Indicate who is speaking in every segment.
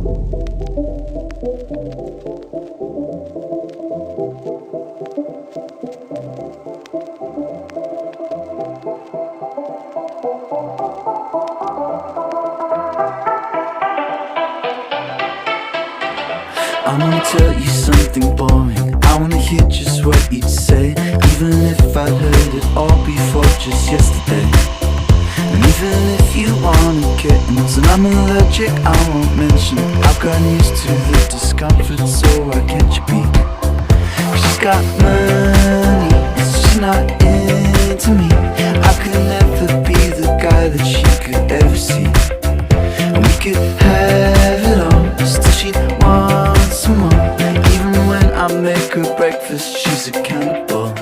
Speaker 1: I wanna tell you something boring. I wanna hear just what you'd say, even if I heard it all before just yesterday. And even if you wanna kittens and I'm allergic, I won't mention. I've gotten used to the discomfort, so why can't you be? 'Cause she's got money, she's not into me. I could never be the guy that she could ever see. And we could have it all, still she'd want some more. Even when I make her breakfast, she's accountable.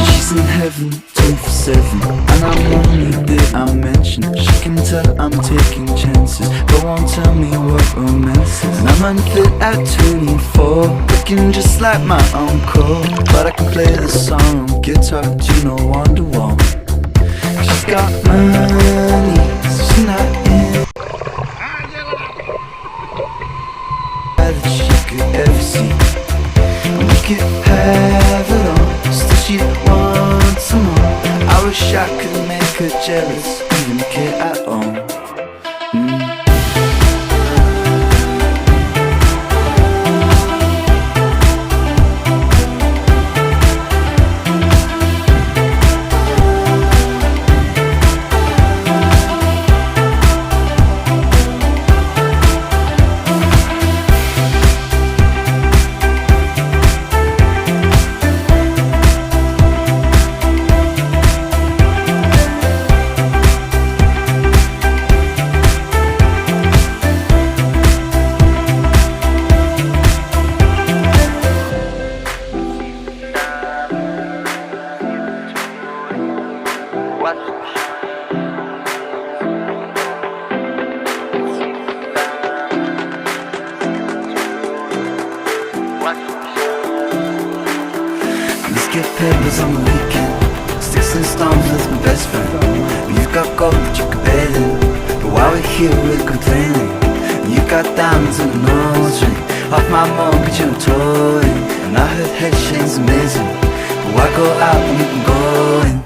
Speaker 1: She's in heaven 24/7, and I'm only that I mention. She can tell I'm taking chances, but won't tell me what romance is. And I'm unfit at 24, looking just like my uncle, but I can play the song on guitar to no Wonderwall. She's got money, so she's not in that she could ever see. And we could have it all, still she'd want some more. I wish I could make her jealous, even care at all. Get pebbles on the weekend, sticks and stones with my best friend. You've got gold that you could bathe in, but while we're here we're complaining. You got diamonds in the nose ring, off my mortgage and towing. And I heard head shame's amazing, but why go out when you can go in?